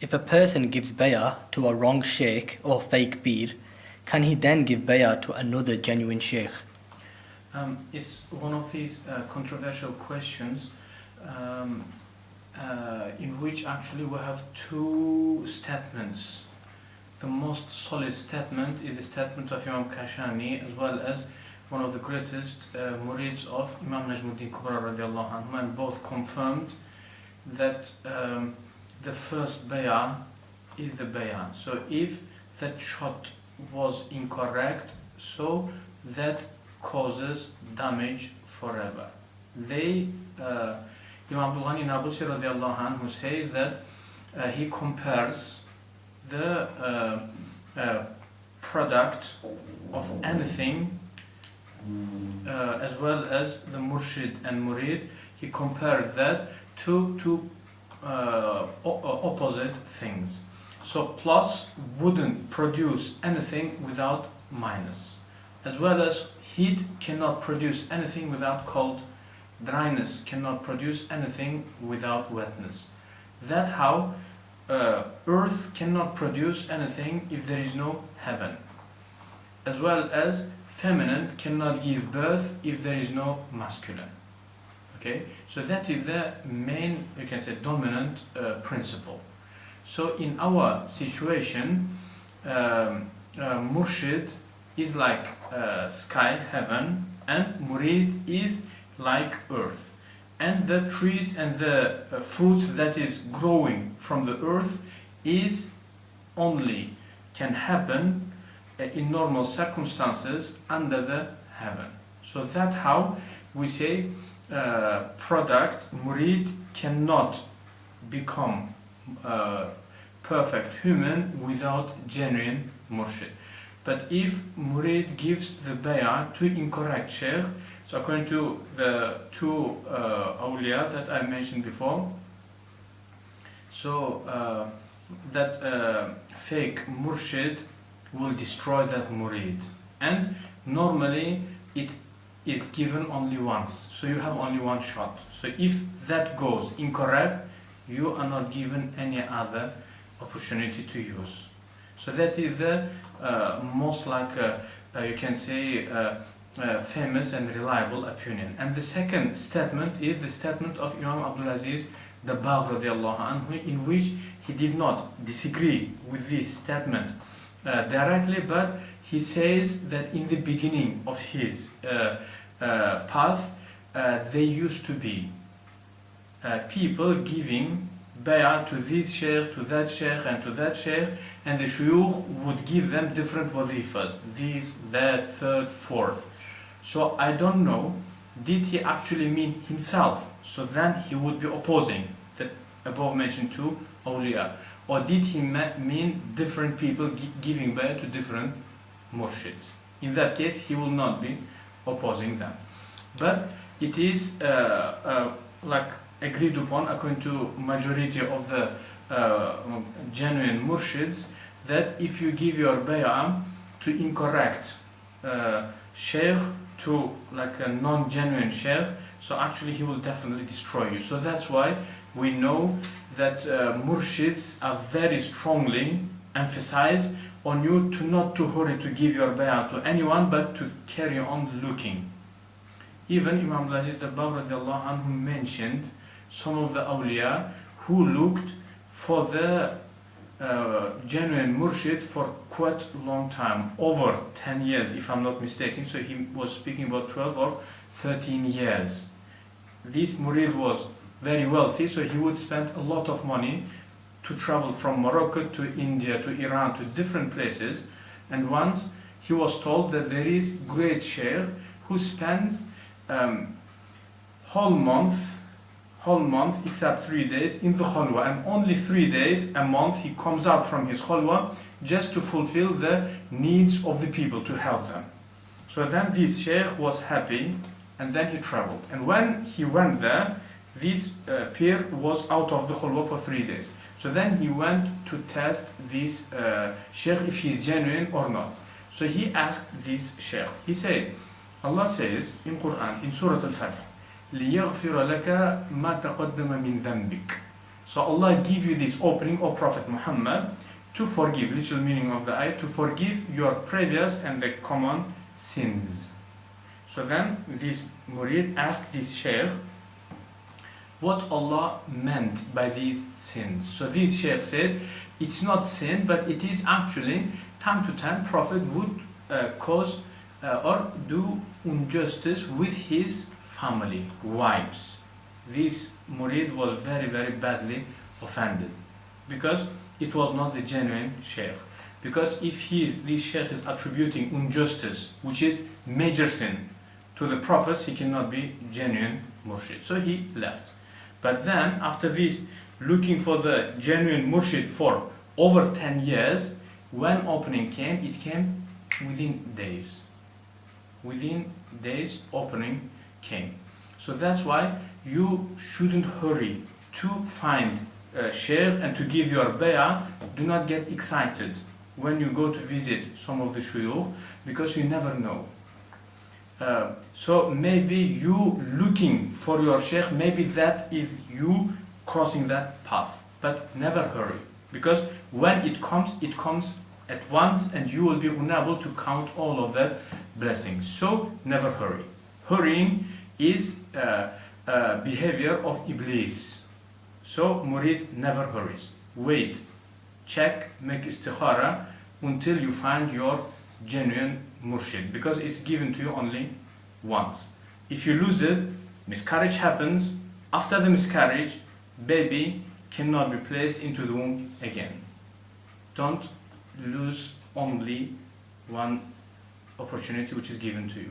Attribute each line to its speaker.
Speaker 1: If a person gives bayah to a wrong sheikh or fake bir, can he then give bayah to another genuine sheikh?
Speaker 2: It's one of these controversial questions in which actually we have two statements. The most solid statement is the statement of Imam Kashani, as well as one of the greatest murids of Imam Najmuddin Kubra radiallahu anhu, and both confirmed that the first bayah is the bayah. So if that shot was incorrect, so that causes damage forever. Imam Abdul Ghani Nabulsi radiallahu anhu says that he compares the product of anything as well as the murshid and murid, he compares that to two opposite things. So plus wouldn't produce anything without minus, as well as heat cannot produce anything without cold, dryness cannot produce anything without wetness. That how earth cannot produce anything if there is no heaven, as well as feminine cannot give birth if there is no masculine. Okay, so that is the main, you can say, dominant principle. So in our situation, murshid is like sky, heaven, and murid is like earth. And the trees and the fruits that is growing from the earth is only can happen in normal circumstances under the heaven. So that's how we say product murid cannot become perfect human without genuine murshid. But if murid gives the bayah to incorrect sheikh, so according to the two awliya that I mentioned before, so that fake murshid will destroy that murid, and normally it is given only once, so you have only one shot. So if that goes incorrect, you are not given any other opportunity to use. So that is the most like you can say famous and reliable opinion. And the second statement is the statement of Imam Abdul Aziz Dabbagh radiallahu anhu, in which he did not disagree with this statement directly, but he says that in the beginning of his path there used to be people giving bayah to this sheikh, to that sheikh, and to that sheikh, and the shuyukh would give them different wazifas, this, that, third, fourth. So I don't know, did he actually mean himself, so then he would be opposing the above mentioned two awliya, or did he mean different people giving bayah to different murshids? In that case, he will not be opposing them. But it is like agreed upon according to majority of the genuine murshids that if you give your bayah to incorrect sheikh, to like a non-genuine sheikh, so actually he will definitely destroy you. So that's why we know that murshids are very strongly emphasize on you to not to hurry to give your bayah to anyone, but to carry on looking. Even Imam Abdul Aziz Dabbagh radiallahu anhu mentioned some of the awliya who looked for the genuine murshid for quite a long time, over 10 years if I'm not mistaken. So he was speaking about 12 or 13 years. This murid was very wealthy, so he would spend a lot of money to travel from Morocco to India to Iran to different places. And once he was told that there is great sheikh who spends whole month except 3 days in the khalwa, and only 3 days a month he comes out from his khalwa just to fulfill the needs of the people, to help them. So then this sheikh was happy, and then he traveled, and when he went there, this peer was out of the khalwa for 3 days. So then he went to test this sheikh if he is genuine or not. So he asked this sheikh, he said, Allah says in Quran, in Surah Al-Fatih, لِيَغْفِرَ لَكَ مَا تَقَدَّمَ مِنْ ذَنْبِكَ. So Allah give you this opening, O Prophet Muhammad, to forgive, literal meaning of the ayah, to forgive your previous and the common sins. So then this murid asked this sheikh what Allah meant by these sins. So this sheikh said, it's not sin, but it is actually time to time Prophet would cause or do injustice with his family, wives. This murid was very, very badly offended because it was not the genuine sheikh. Because if this sheikh is attributing injustice, which is major sin, to the prophets, he cannot be genuine murshid. So he left. But then, after this, looking for the genuine murshid for over 10 years, when opening came, it came within days. Within days, opening came. So that's why you shouldn't hurry to find a sheikh and to give your bayah. Do not get excited when you go to visit some of the shuyukh, because you never know. So maybe you looking for your sheikh, maybe that is you crossing that path, but never hurry, because when it comes at once and you will be unable to count all of that blessings. So never hurry. Hurrying is behavior of Iblis. So murid never hurries. Wait, check, make istikhara until you find your genuine murshid, because it's given to you only once. If you lose it, miscarriage happens. After the miscarriage, baby cannot be placed into the womb again. Don't lose only one opportunity which is given to you.